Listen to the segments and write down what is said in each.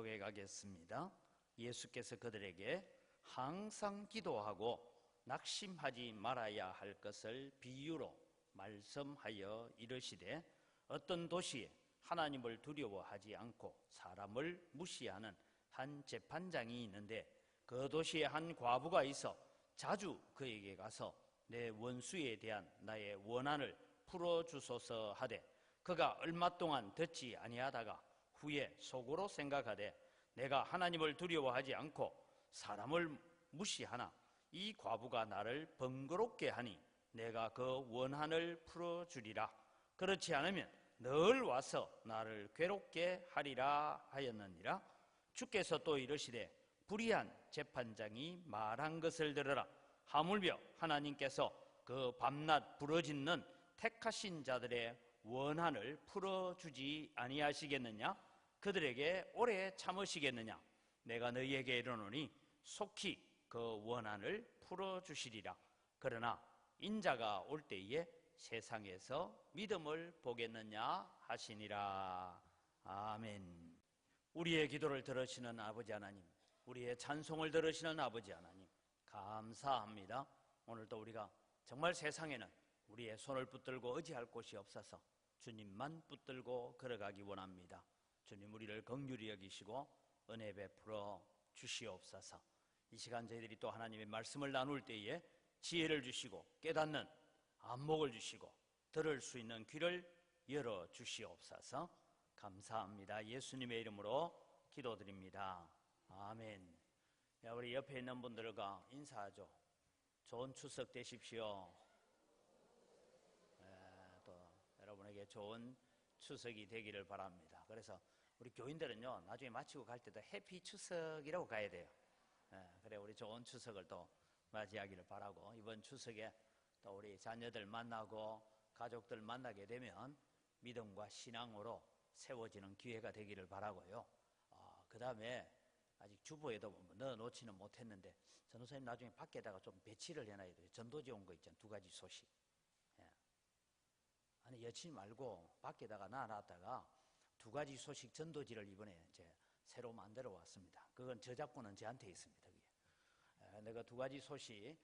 교독해 가겠습니다. 예수께서 그들에게 항상 기도하고 낙심하지 말아야 할 것을 비유로 말씀하여 이르시되, 어떤 도시에 하나님을 두려워하지 않고 사람을 무시하는 한 재판장이 있는데, 그 도시에 한 과부가 있어 자주 그에게 가서 내 원수에 대한 나의 원한을 풀어주소서 하되, 그가 얼마 동안 듣지 아니하다가 후에 속으로 생각하되, 내가 하나님을 두려워하지 않고 사람을 무시하나 이 과부가 나를 번거롭게 하니 내가 그 원한을 풀어주리라. 그렇지 않으면 늘 와서 나를 괴롭게 하리라 하였느니라. 주께서 또 이르시되, 불의한 재판장이 말한 것을 들으라. 하물며 하나님께서 그 밤낮 부르짖는 택하신 자들의 원한을 풀어주지 아니하시겠느냐? 그들에게 오래 참으시겠느냐? 내가 너희에게 이르노니 속히 그 원한을 풀어주시리라. 그러나 인자가 올 때에 세상에서 믿음을 보겠느냐 하시니라. 아멘. 우리의 기도를 들으시는 아버지 하나님, 우리의 찬송을 들으시는 아버지 하나님, 감사합니다. 오늘도 우리가 정말 세상에는 우리의 손을 붙들고 의지할 곳이 없어서 주님만 붙들고 걸어가기 원합니다. 주님, 우리를 긍휼히 여기시고 은혜 베풀어 주시옵소서. 이 시간 저희들이 또 하나님의 말씀을 나눌 때에 지혜를 주시고 깨닫는 안목을 주시고 들을 수 있는 귀를 열어 주시옵소서. 감사합니다. 예수님의 이름으로 기도드립니다. 아멘. 우리 옆에 있는 분들과 인사하죠. 좋은 추석 되십시오. 또 여러분에게 좋은 추석이 되기를 바랍니다. 그래서 우리 교인들은요, 나중에 마치고 갈 때도 해피 추석이라고 가야 돼요. 그래 우리 좋은 추석을 또 맞이하기를 바라고, 이번 추석에 또 우리 자녀들 만나고 가족들 만나게 되면 믿음과 신앙으로 세워지는 기회가 되기를 바라고요. 그 다음에 아직 주보에도 넣어 놓지는 못했는데, 전도사님 나중에 밖에다가 좀 배치를 해놔야 돼요. 전도지 온 거 있잖아요. 2가지 소식. 아니, 여치 말고 밖에다가 놔놨다가 2가지 소식 전도지를 이번에 이제 새로 만들어 왔습니다. 그건 저작권은 저한테 있습니다. 내가 2가지 소식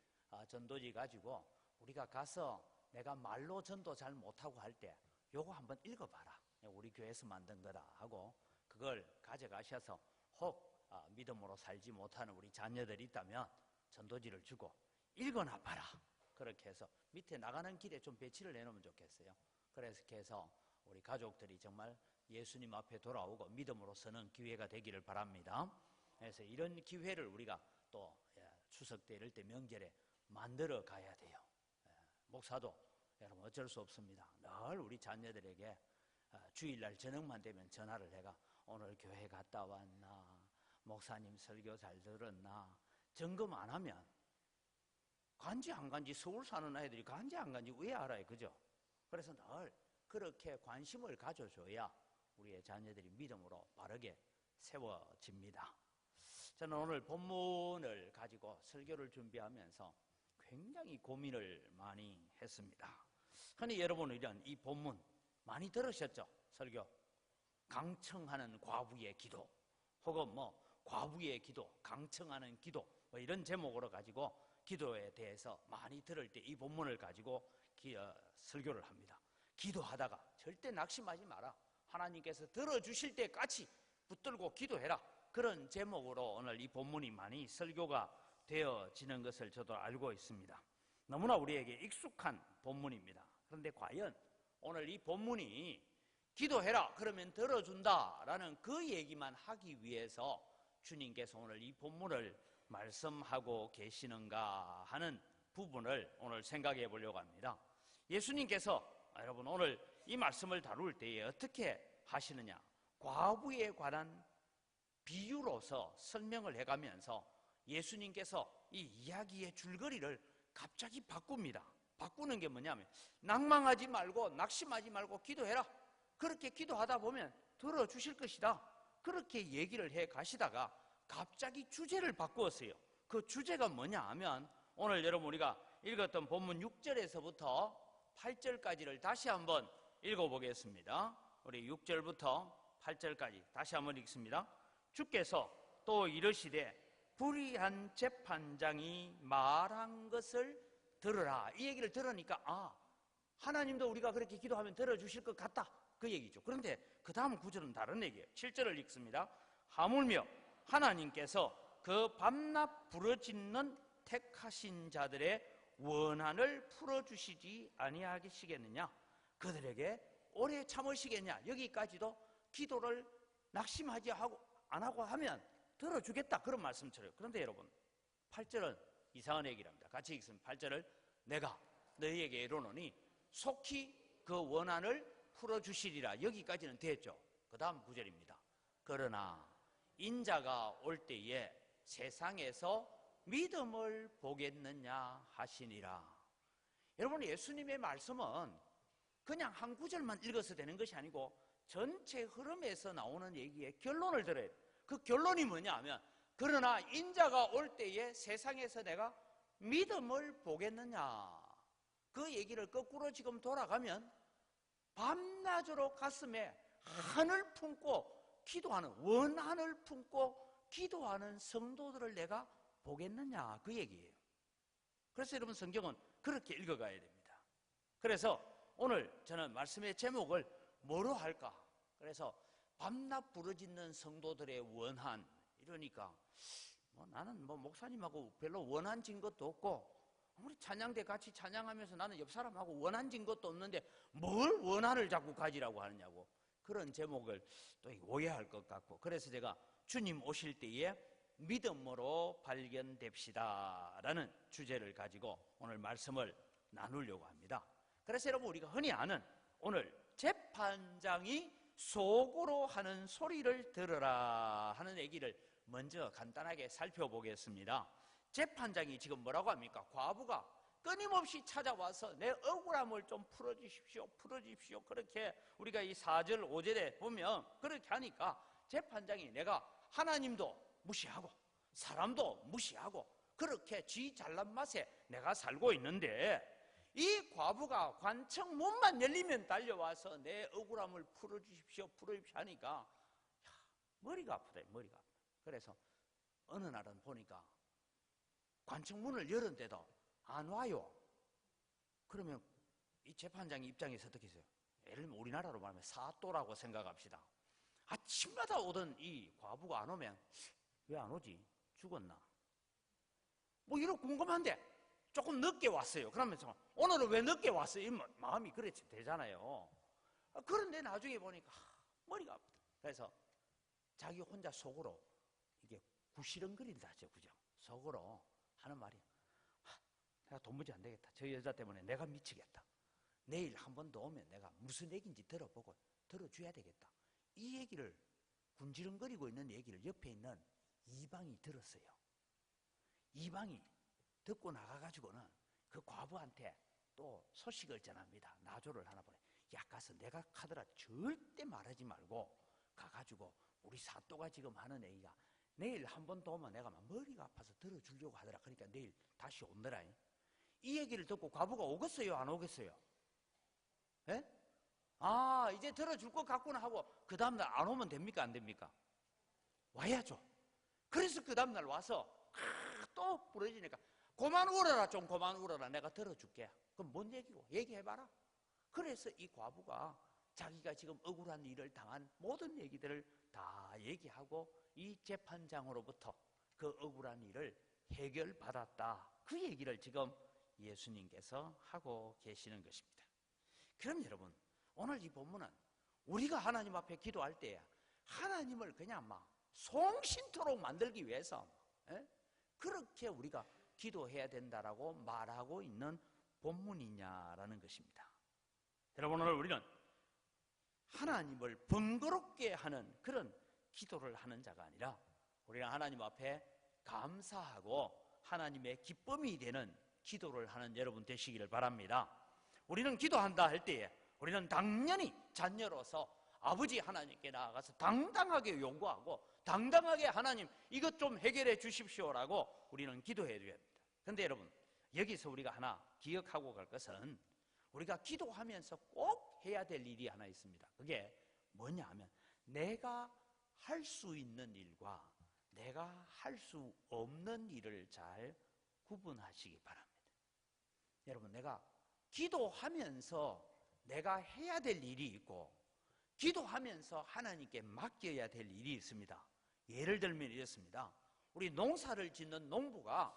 전도지 가지고 우리가 가서 내가 말로 전도 잘 못하고 할 때 요거 한번 읽어봐라. 우리 교회에서 만든 거다 하고 그걸 가져가셔서 혹 믿음으로 살지 못하는 우리 자녀들이 있다면 전도지를 주고 읽어놔 봐라. 그렇게 해서 밑에 나가는 길에 좀 배치를 해놓으면 좋겠어요. 그래서 해서 우리 가족들이 정말 예수님 앞에 돌아오고 믿음으로 서는 기회가 되기를 바랍니다. 그래서 이런 기회를 우리가 또 추석 때 이럴 때 명절에 만들어 가야 돼요. 목사도 여러분 어쩔 수 없습니다. 늘 우리 자녀들에게 주일날 저녁만 되면 전화를 해가 오늘 교회 갔다 왔나, 목사님 설교 잘 들었나, 점검 안 하면 간지 안 간지, 서울 사는 아이들이 간지 안 간지 왜 알아요, 그죠? 그래서 늘 그렇게 관심을 가져줘야 우리의 자녀들이 믿음으로 바르게 세워집니다. 저는 오늘 본문을 가지고 설교를 준비하면서 굉장히 고민을 많이 했습니다. 흔히 여러분은 이런 이 본문 많이 들으셨죠? 설교. 강청하는 과부의 기도, 혹은 과부의 기도, 강청하는 기도, 이런 제목으로 가지고 기도에 대해서 많이 들을 때 이 본문을 가지고 설교를 합니다. 기도하다가 절대 낙심하지 마라. 하나님께서 들어주실 때까지 붙들고 기도해라. 그런 제목으로 오늘 이 본문이 많이 설교가 되어지는 것을 저도 알고 있습니다. 너무나 우리에게 익숙한 본문입니다. 그런데 과연 오늘 이 본문이 기도해라 그러면 들어준다라는 그 얘기만 하기 위해서 주님께서 오늘 이 본문을 말씀하고 계시는가 하는 부분을 오늘 생각해 보려고 합니다. 예수님께서 여러분 오늘 이 말씀을 다룰 때에 어떻게 하시느냐, 과부에 관한 비유로서 설명을 해가면서 예수님께서 이 이야기의 줄거리를 갑자기 바꿉니다. 바꾸는 게 뭐냐면, 낭망하지 말고 낙심하지 말고 기도해라. 그렇게 기도하다 보면 들어주실 것이다. 그렇게 얘기를 해 가시다가 갑자기 주제를 바꾸었어요. 그 주제가 뭐냐 하면, 오늘 여러분 우리가 읽었던 본문 6절에서부터 8절까지를 다시 한번 읽어보겠습니다. 우리 6절부터 8절까지 다시 한번 읽습니다. 주께서 또 이르시되 불의한 재판장이 말한 것을 들으라. 이 얘기를 들으니까 하나님도 우리가 그렇게 기도하면 들어주실 것 같다, 그 얘기죠. 그런데 그 다음 구절은 다른 얘기예요. 7절을 읽습니다. 하물며 하나님께서 그 밤낮 부르짖는 택하신 자들의 원한을 풀어주시지 아니하시겠느냐, 그들에게 오래 참으시겠냐. 여기까지도 기도를 낙심하지 안 하고 하면 들어주겠다, 그런 말씀처럼. 그런데 여러분 8절은 이상한 얘기를 합니다. 같이 읽습니다. 8절을 내가 너희에게 이르노니 속히 그 원한을 풀어주시리라. 여기까지는 됐죠. 그 다음 9절입니다. 그러나 인자가 올 때에 세상에서 믿음을 보겠느냐 하시니라. 여러분, 예수님의 말씀은 그냥 한 구절만 읽어서 되는 것이 아니고 전체 흐름에서 나오는 얘기의 결론을 들어야 돼요. 그 결론이 뭐냐 하면, 그러나 인자가 올 때에 세상에서 내가 믿음을 보겠느냐. 그 얘기를 거꾸로 지금 돌아가면 밤낮으로 가슴에 한을 품고 기도하는, 원한을 품고 기도하는 성도들을 내가 보겠느냐, 그 얘기예요. 그래서 여러분, 성경은 그렇게 읽어가야 됩니다. 그래서 오늘 저는 말씀의 제목을 뭐로 할까? 그래서 밤낮 부르짖는 성도들의 원한, 이러니까 나는 목사님하고 별로 원한진 것도 없고, 우리 찬양대 같이 찬양하면서 나는 옆 사람하고 원한진 것도 없는데 뭘 원한을 자꾸 가지라고 하느냐고, 그런 제목을 또 오해할 것 같고, 그래서 제가 주님 오실 때에 믿음으로 발견됩시다 라는 주제를 가지고 오늘 말씀을 나누려고 합니다. 그래서 여러분, 우리가 흔히 아는 오늘 재판장이 속으로 하는 소리를 들으라 하는 얘기를 먼저 간단하게 살펴보겠습니다. 재판장이 지금 뭐라고 합니까? 과부가 끊임없이 찾아와서 내 억울함을 좀 풀어주십시오, 풀어주십시오. 그렇게 우리가 이 4절 5절에 보면 그렇게 하니까 재판장이 내가 하나님도 무시하고 사람도 무시하고 그렇게 지 잘난 맛에 내가 살고 있는데, 이 과부가 관청 문만 열리면 달려와서 내 억울함을 풀어주십시오, 풀어주십시오 하니까 머리가 아프다, 머리가 아프다. 그래서 어느 날은 보니까 관청 문을 열었는데도 안 와요. 그러면 이 재판장 입장에서 어떻게 했어요? 예를 들면 우리나라로 말하면 사또라고 생각합시다. 아침마다 오던 이 과부가 안 오면 왜 안 오지? 죽었나? 뭐 이런 궁금한데 조금 늦게 왔어요. 그러면서 오늘은 왜 늦게 왔어요? 이 마음이 그렇지 되잖아요. 그런데 나중에 보니까 머리가 아프다. 그래서 자기 혼자 속으로 이게 구시렁거린다 하죠, 그죠? 속으로 하는 말이, 내가 도무지 안 되겠다. 저 여자 때문에 내가 미치겠다. 내일 한 번 더 오면 내가 무슨 얘기인지 들어보고 들어줘야 되겠다. 이 얘기를, 군지렁거리고 있는 얘기를 옆에 있는 이방이 들었어요. 이방이 듣고 나가가지고는 그 과부한테 또 소식을 전합니다. 나조를 하나 보내. 야, 가서 내가 카더라 절대 말하지 말고 가가지고 우리 사또가 지금 하는 얘기가 내일 한 번 더 오면 내가 막 머리가 아파서 들어주려고 하더라. 그러니까 내일 다시 온더라. 이 얘기를 듣고 과부가 오겠어요, 안 오겠어요? 예? 이제 들어줄 것 같구나 하고 그 다음날 안 오면 됩니까, 안 됩니까? 와야죠. 그래서 그 다음날 와서 또 부러지니까 그만 울어라, 좀 그만 울어라, 내가 들어줄게. 그럼 뭔 얘기고? 얘기해봐라. 그래서 이 과부가 자기가 지금 억울한 일을 당한 모든 얘기들을 다 얘기하고 이 재판장으로부터 그 억울한 일을 해결받았다, 그 얘기를 지금 예수님께서 하고 계시는 것입니다. 그럼 여러분, 오늘 이 본문은 우리가 하나님 앞에 기도할 때 하나님을 그냥 막 송신토록 만들기 위해서 그렇게 우리가 기도해야 된다라고 말하고 있는 본문이냐라는 것입니다. 여러분, 오늘 우리는 하나님을 번거롭게 하는 그런 기도를 하는 자가 아니라 우리는 하나님 앞에 감사하고 하나님의 기쁨이 되는 기도를 하는 여러분 되시기를 바랍니다. 우리는 기도한다 할 때에 우리는 당연히 자녀로서 아버지 하나님께 나아가서 당당하게 요구하고 당당하게 하나님 이것 좀 해결해 주십시오라고 우리는 기도해야 됩니다. 그런데 여러분, 여기서 우리가 하나 기억하고 갈 것은 우리가 기도하면서 꼭 해야 될 일이 하나 있습니다. 그게 뭐냐 하면 내가 할 수 있는 일과 내가 할 수 없는 일을 잘 구분하시기 바랍니다. 여러분, 내가 기도하면서 내가 해야 될 일이 있고 기도하면서 하나님께 맡겨야 될 일이 있습니다. 예를 들면 이렇습니다. 우리 농사를 짓는 농부가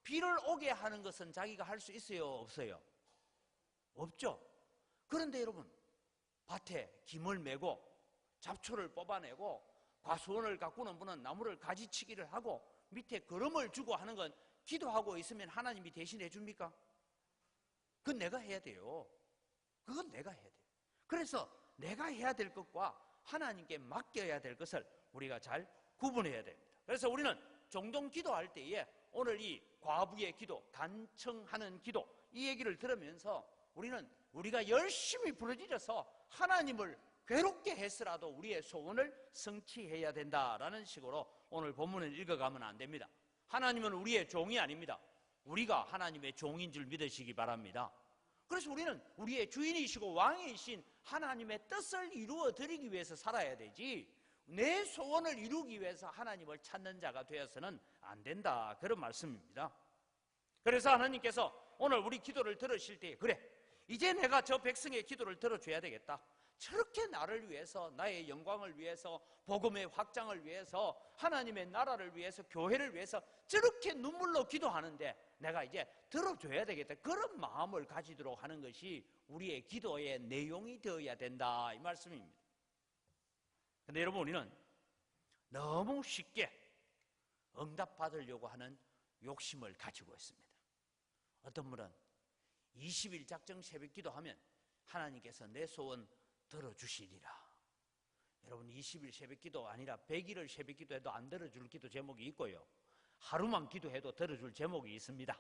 비를 오게 하는 것은 자기가 할 수 있어요, 없어요? 없죠. 그런데 여러분, 밭에 김을 메고 잡초를 뽑아내고 과수원을 가꾸는 분은 나무를 가지치기를 하고 밑에 거름을 주고 하는 건 기도하고 있으면 하나님이 대신해 줍니까? 그건 내가 해야 돼요. 그건 내가 해야 돼요. 그래서 내가 해야 될 것과 하나님께 맡겨야 될 것을 우리가 잘 구분해야 됩니다. 그래서 우리는 종종 기도할 때에 오늘 이 과부의 기도, 간청하는 기도, 이 얘기를 들으면서 우리는 우리가 열심히 부르짖어서 하나님을 괴롭게 했으라도 우리의 소원을 성취해야 된다라는 식으로 오늘 본문을 읽어가면 안 됩니다. 하나님은 우리의 종이 아닙니다. 우리가 하나님의 종인 줄 믿으시기 바랍니다. 그래서 우리는 우리의 주인이시고 왕이신 하나님의 뜻을 이루어 드리기 위해서 살아야 되지, 내 소원을 이루기 위해서 하나님을 찾는 자가 되어서는 안 된다, 그런 말씀입니다. 그래서 하나님께서 오늘 우리 기도를 들으실 때, 그래, 이제 내가 저 백성의 기도를 들어줘야 되겠다. 저렇게 나를 위해서, 나의 영광을 위해서, 복음의 확장을 위해서, 하나님의 나라를 위해서, 교회를 위해서 저렇게 눈물로 기도하는데 내가 이제 들어줘야 되겠다, 그런 마음을 가지도록 하는 것이 우리의 기도의 내용이 되어야 된다, 이 말씀입니다. 근데 여러분, 우리는 너무 쉽게 응답받으려고 하는 욕심을 가지고 있습니다. 어떤 분은 20일 작정 새벽 기도하면 하나님께서 내 소원 들어주시리라. 여러분, 20일 새벽 기도 아니라 100일을 새벽 기도해도 안 들어줄 기도 제목이 있고요, 하루만 기도해도 들어줄 제목이 있습니다.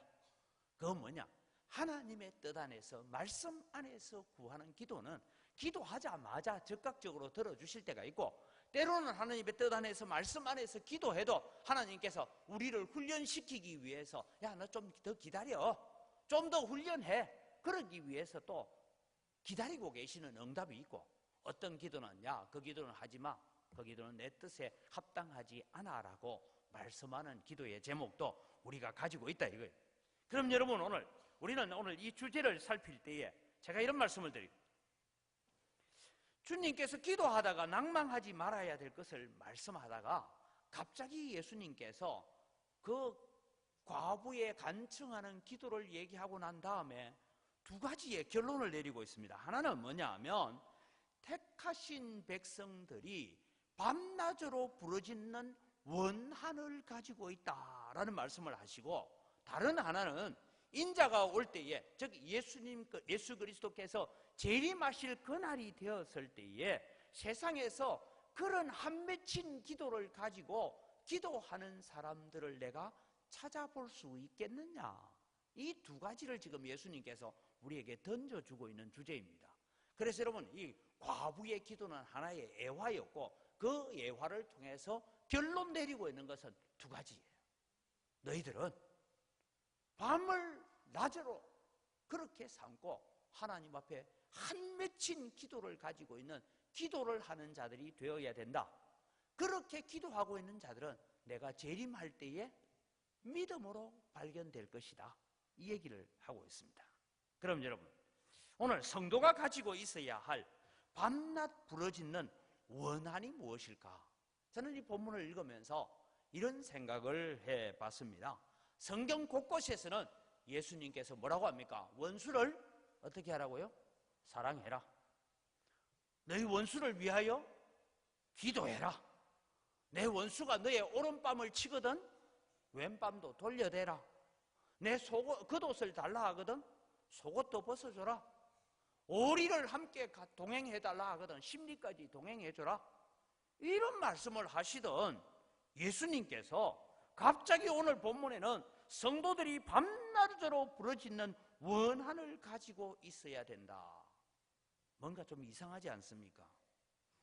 그건 뭐냐? 하나님의 뜻 안에서, 말씀 안에서 구하는 기도는 기도하자마자 즉각적으로 들어주실 때가 있고, 때로는 하나님의 뜻 안에서, 말씀 안에서 기도해도 하나님께서 우리를 훈련시키기 위해서, 야, 너 좀 더 기다려, 좀 더 훈련해, 그러기 위해서 또 기다리고 계시는 응답이 있고, 어떤 기도는 야, 그 기도는 하지 마, 그 기도는 내 뜻에 합당하지 않아 라고 말씀하는 기도의 제목도 우리가 가지고 있다, 이거예요. 그럼 여러분, 우리는 오늘 이 주제를 살필 때에 제가 이런 말씀을 드립니다. 주님께서 기도하다가 낭망하지 말아야 될 것을 말씀하다가 갑자기 예수님께서 그 과부의 간청하는 기도를 얘기하고 난 다음에 두 가지의 결론을 내리고 있습니다. 하나는 뭐냐 하면, 택하신 백성들이 밤낮으로 부르짖는 원한을 가지고 있다라는 말씀을 하시고, 다른 하나는 인자가 올 때에, 즉 예수 그리스도께서 재림하실 그날이 되었을 때에 세상에서 그런 한 맺힌 기도를 가지고 기도하는 사람들을 내가 찾아볼 수 있겠느냐, 이 두 가지를 지금 예수님께서 우리에게 던져주고 있는 주제입니다. 그래서 여러분, 이 과부의 기도는 하나의 애화였고, 그 애화를 통해서 결론 내리고 있는 것은 두 가지예요. 너희들은 밤을 낮으로 그렇게 삼고 하나님 앞에 한 맺힌 기도를 가지고 있는, 기도를 하는 자들이 되어야 된다. 그렇게 기도하고 있는 자들은 내가 재림할 때에 믿음으로 발견될 것이다, 이 얘기를 하고 있습니다. 그럼 여러분, 오늘 성도가 가지고 있어야 할 밤낮 부르짖는 원한이 무엇일까? 저는 이 본문을 읽으면서 이런 생각을 해봤습니다. 성경 곳곳에서는 예수님께서 뭐라고 합니까? 원수를 어떻게 하라고요? 사랑해라. 너희 원수를 위하여 기도해라. 내 원수가 너의 오른밤을 치거든 왼밤도 돌려대라. 내 겉옷을 달라 하거든 속옷도 벗어줘라. 오리를 함께 동행해달라 하거든 심리까지 동행해줘라. 이런 말씀을 하시던 예수님께서 갑자기 오늘 본문에는 성도들이 밤낮으로 부르짖는 원한을 가지고 있어야 된다. 뭔가 좀 이상하지 않습니까?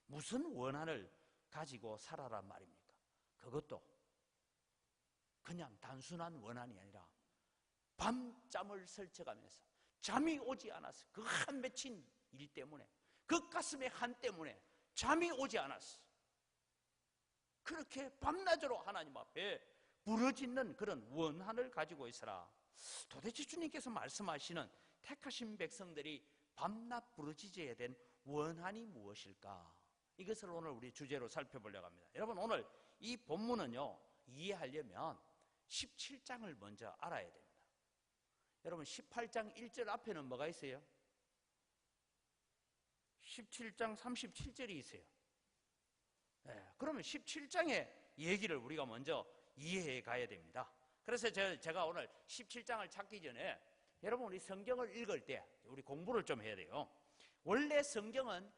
무슨 원한을 가지고 살아란 말입니까? 그것도 그냥 단순한 원한이 아니라 밤잠을 설쳐가면서 잠이 오지 않았어. 그 한 맺힌 일 때문에, 그 가슴의 한 때문에 잠이 오지 않았어. 그렇게 밤낮으로 하나님 앞에 부르짖는 그런 원한을 가지고 있어라. 도대체 주님께서 말씀하시는 택하신 백성들이 밤낮 부르짖어야 된 원한이 무엇일까? 이것을 오늘 우리 주제로 살펴보려고 합니다. 여러분, 오늘 이 본문은요, 이해하려면 17장을 먼저 알아야 됩니다. 여러분, 18장 1절 앞에는 뭐가 있어요? 17장 37절이 있어요. 그러면 17장의 얘기를 우리가 먼저 이해해 가야 됩니다. 그래서 제가 오늘 17장을 찾기 전에 여러분, 우리 성경을 읽을 때 우리 공부를 좀 해야 돼요. 원래 성경은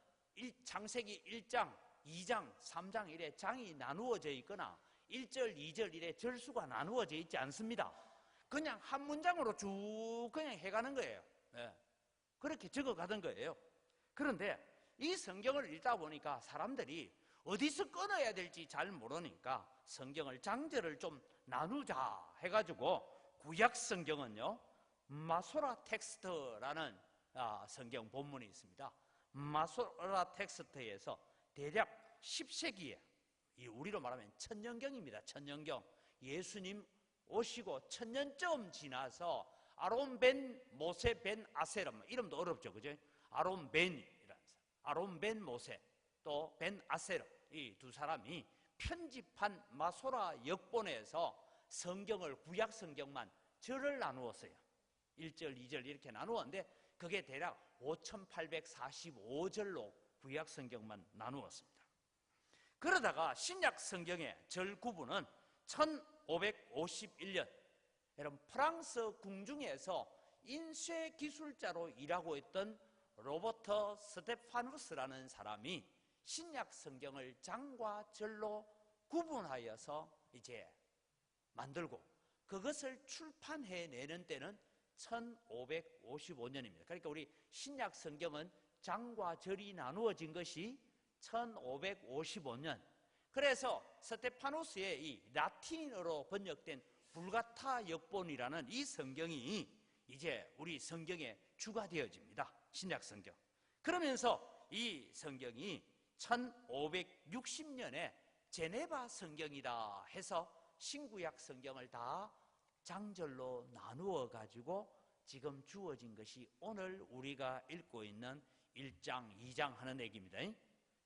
창세기 1장, 2장, 3장 이래 장이 나누어져 있거나 1절, 2절 이래 절수가 나누어져 있지 않습니다. 그냥 한 문장으로 쭉 그냥 해가는 거예요. 그렇게 적어가던 거예요. 그런데 이 성경을 읽다 보니까 사람들이 어디서 끊어야 될지 잘 모르니까 성경을 장절을 좀 나누자 해가지고 구약 성경은요, 마소라 텍스트라는 성경 본문이 있습니다. 마소라 텍스트에서 대략 10세기에, 우리로 말하면 천년경입니다. 천년경. 예수님 오시고 천년쯤 지나서 아론 벤 모세 벤 아세람, 이름도 어렵죠, 그죠? 아론 벤이라는 사람, 아론 벤 모세 또 벤 아세람, 이 두 사람이 편집한 마소라 역본에서 성경을, 구약 성경만 절을 나누었어요. 1절, 2절 이렇게 나누었는데 그게 대략 5845절로 구약 성경만 나누었습니다. 그러다가 신약 성경의 절 구분은 1551년, 여러분, 프랑스 궁중에서 인쇄 기술자로 일하고 있던 로버트 스테파누스라는 사람이 신약 성경을 장과 절로 구분하여서 이제 만들고 그것을 출판해내는 때는 1555년입니다. 그러니까 우리 신약 성경은 장과 절이 나누어진 것이 1555년. 그래서 스테파노스의 이 라틴어로 번역된 불가타 역본이라는 이 성경이 이제 우리 성경의 주가 되어집니다. 신약 성경. 그러면서 이 성경이 1560년에 제네바 성경이다 해서 신구약 성경을 다 장절로 나누어 가지고 지금 주어진 것이 오늘 우리가 읽고 있는 1장, 2장 하는 얘기입니다.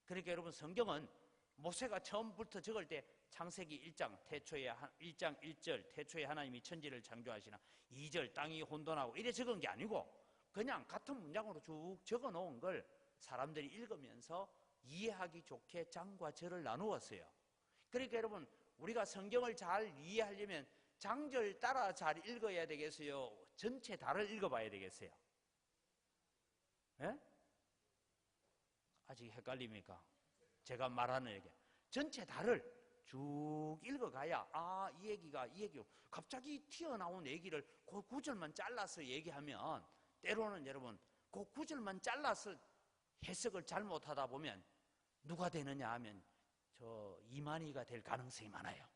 그러니까 여러분, 성경은 모세가 처음부터 적을 때 창세기 1장, 태초에 1장 1절, 태초에 하나님이 천지를 창조하시나, 2절 땅이 혼돈하고 이래 적은 게 아니고 그냥 같은 문장으로 쭉 적어 놓은 걸 사람들이 읽으면서 이해하기 좋게 장과 절을 나누었어요. 그러니까 여러분, 우리가 성경을 잘 이해하려면 장절 따라 잘 읽어야 되겠어요? 전체 다를 읽어봐야 되겠어요? 예? 아직 헷갈립니까? 제가 말하는 얘기 전체 다를 쭉 읽어가야 이 얘기가 이 얘기고, 갑자기 튀어나온 얘기를 그 구절만 잘라서 얘기하면 때로는 여러분 그 구절만 잘라서 해석을 잘못하다 보면 누가 되느냐 하면 저 이만희가 될 가능성이 많아요.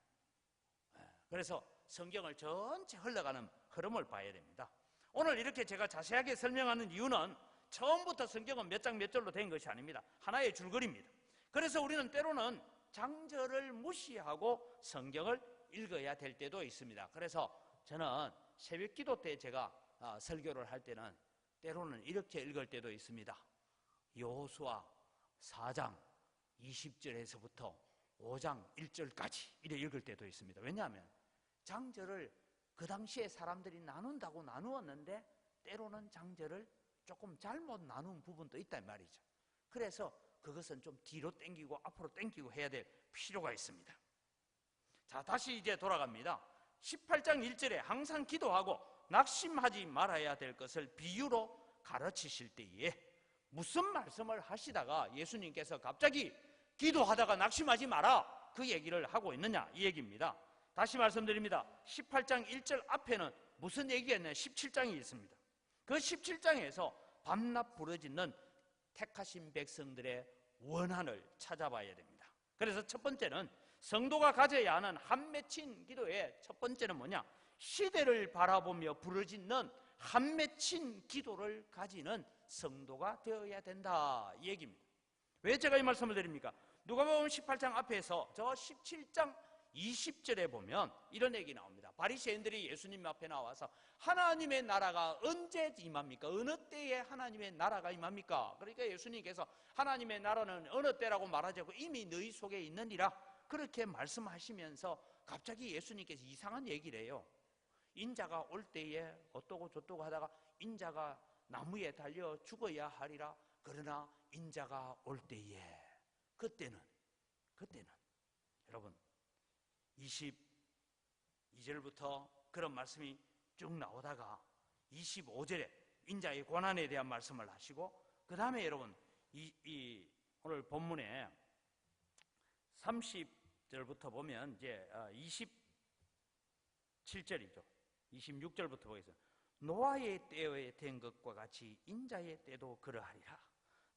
그래서 성경을 전체 흘러가는 흐름을 봐야 됩니다. 오늘 이렇게 제가 자세하게 설명하는 이유는 처음부터 성경은 몇 장 몇 절로 된 것이 아닙니다. 하나의 줄거리입니다. 그래서 우리는 때로는 장절을 무시하고 성경을 읽어야 될 때도 있습니다. 그래서 저는 새벽 기도 때 제가 설교를 할 때는 때로는 이렇게 읽을 때도 있습니다. 여호수아 4장 20절에서부터 5장 1절까지 이렇게 읽을 때도 있습니다. 왜냐하면 장절을 그 당시에 사람들이 나눈다고 나누었는데 때로는 장절을 조금 잘못 나눈 부분도 있단 말이죠. 그래서 그것은 좀 뒤로 당기고 앞으로 당기고 해야 될 필요가 있습니다. 자, 다시 이제 돌아갑니다. 18장 1절에 항상 기도하고 낙심하지 말아야 될 것을 비유로 가르치실 때에 무슨 말씀을 하시다가 예수님께서 갑자기 기도하다가 낙심하지 마라, 그 얘기를 하고 있느냐, 이 얘기입니다. 다시 말씀드립니다. 18장 1절 앞에는 무슨 얘기가 있냐면 17장이 있습니다. 그 17장에서 밤낮 부르짖는 택하신 백성들의 원한을 찾아봐야 됩니다. 그래서 첫 번째는 성도가 가져야 하는 한 맺힌 기도의 첫 번째는 뭐냐? 시대를 바라보며 부르짖는 한 맺힌 기도를 가지는 성도가 되어야 된다, 이 얘기입니다. 왜 제가 이 말씀을 드립니까? 누가복음 18장 앞에서 저 17장 20절에 보면 이런 얘기 나옵니다. 바리새인들이 예수님 앞에 나와서 하나님의 나라가 언제 임합니까? 어느 때에 하나님의 나라가 임합니까? 그러니까 예수님께서 하나님의 나라는 어느 때라고 말하지 않고 이미 너희 속에 있느니라 그렇게 말씀하시면서 갑자기 예수님께서 이상한 얘기를 해요. 인자가 올 때에 어떠고 저떠고 하다가 인자가 나무에 달려 죽어야 하리라. 그러나 인자가 올 때에 그때는 여러분 22절부터 그런 말씀이 쭉 나오다가 25절에 인자의 고난에 대한 말씀을 하시고 그 다음에 여러분 오늘 본문에 30절부터 보면 이제 27절이죠. 26절부터 보겠습니다. 노아의 때에 된 것과 같이 인자의 때도 그러하리라.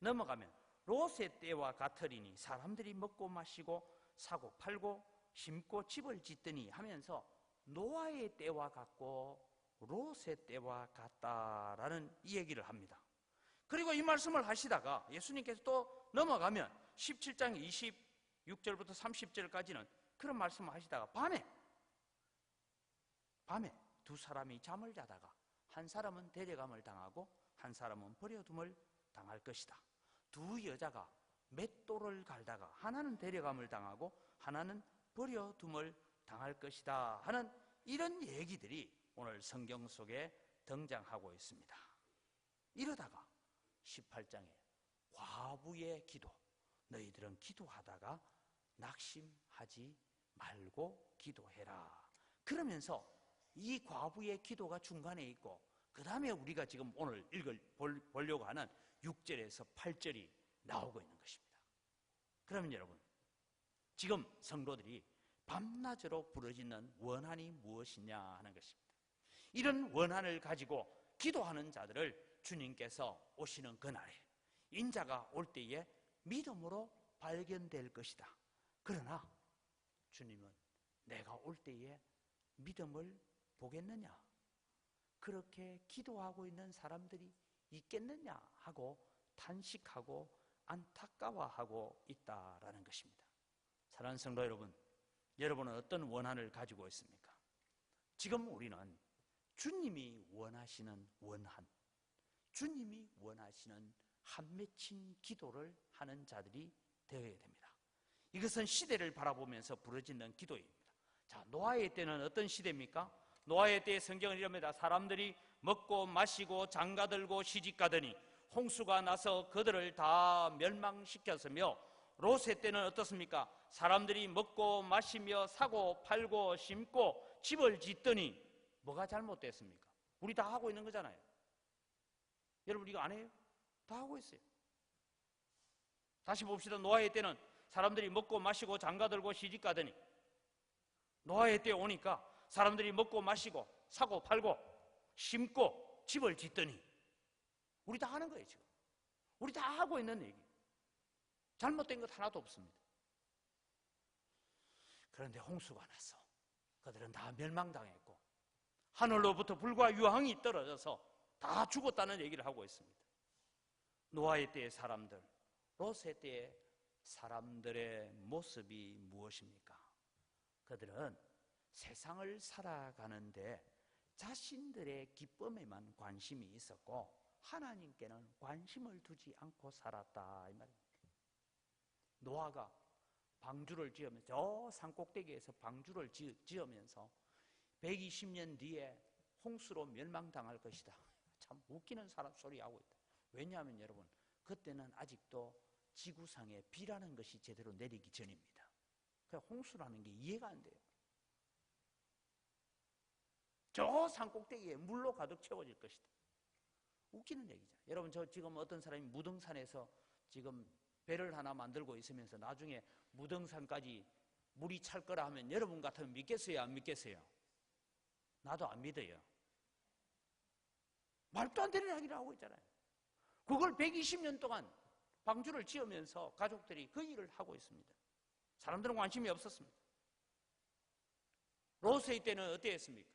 넘어가면 롯의 때와 같으리니 사람들이 먹고 마시고 사고 팔고 심고 집을 짓더니 하면서 노아의 때와 같고 롯의 때와 같다라는 이 얘기를 합니다. 그리고 이 말씀을 하시다가 예수님께서 또 넘어가면 17장 26절부터 30절까지는 그런 말씀을 하시다가 밤에 두 사람이 잠을 자다가 한 사람은 데려감을 당하고 한 사람은 버려둠을 당할 것이다. 두 여자가 맷돌을 갈다가 하나는 데려감을 당하고 하나는 버려둠을 당할 것이다 하는 이런 얘기들이 오늘 성경 속에 등장하고 있습니다. 이러다가 18장에 과부의 기도, 너희들은 기도하다가 낙심하지 말고 기도해라. 그러면서 이 과부의 기도가 중간에 있고 그 다음에 우리가 지금 오늘 보려고 하는 6절에서 8절이 나오고 있는 것입니다. 그러면 여러분, 지금 성도들이 밤낮으로 부르짖는 원한이 무엇이냐 하는 것입니다. 이런 원한을 가지고 기도하는 자들을 주님께서 오시는 그날에 인자가 올 때에 믿음으로 발견될 것이다. 그러나 주님은 내가 올 때에 믿음을 보겠느냐? 그렇게 기도하고 있는 사람들이 있겠느냐? 하고 탄식하고 안타까워하고 있다라는 것입니다. 사랑하는 성도 여러분, 여러분은 어떤 원한을 가지고 있습니까? 지금 우리는 주님이 원하시는 원한, 주님이 원하시는 한 맺힌 기도를 하는 자들이 되어야 됩니다. 이것은 시대를 바라보면서 부르짖는 기도입니다. 자, 노아의 때는 어떤 시대입니까? 노아의 때에 성경은 이럽니다. 사람들이 먹고 마시고 장가들고 시집가더니 홍수가 나서 그들을 다 멸망시켰으며, 롯의 때는 어떻습니까? 사람들이 먹고 마시며 사고 팔고 심고 집을 짓더니 뭐가 잘못됐습니까? 우리 다 하고 있는 거잖아요. 여러분 이거 안 해요? 다 하고 있어요. 다시 봅시다. 노아의 때는 사람들이 먹고 마시고 장가들고 시집가더니, 노아의 때에 오니까 사람들이 먹고 마시고 사고 팔고 심고 집을 짓더니 우리 다 하는 거예요. 지금 우리 다 하고 있는 얘기. 잘못된 것 하나도 없습니다. 그런데 홍수가 나서 그들은 다 멸망당했고 하늘로부터 불과 유황이 떨어져서 다 죽었다는 얘기를 하고 있습니다. 노아의 때의 사람들, 롯의 때의 사람들의 모습이 무엇입니까? 그들은 세상을 살아가는데 자신들의 기쁨에만 관심이 있었고 하나님께는 관심을 두지 않고 살았다 이 말입니다. 노아가 방주를 지으면서 저 산꼭대기에서 방주를 지으면서 120년 뒤에 홍수로 멸망당할 것이다. 참 웃기는 사람 소리하고 있다. 왜냐하면 여러분, 그때는 아직도 지구상에 비라는 것이 제대로 내리기 전입니다. 그러니까 홍수라는 게 이해가 안 돼요. 저 산꼭대기에 물로 가득 채워질 것이다. 웃기는 얘기죠. 여러분, 저 지금 어떤 사람이 무등산에서 지금 배를 하나 만들고 있으면서 나중에 무등산까지 물이 찰 거라 하면 여러분 같으면 믿겠어요? 안 믿겠어요? 나도 안 믿어요. 말도 안 되는 이야기를 하고 있잖아요. 그걸 120년 동안 방주를 지으면서 가족들이 그 일을 하고 있습니다. 사람들은 관심이 없었습니다. 롯의 때는 어땠습니까?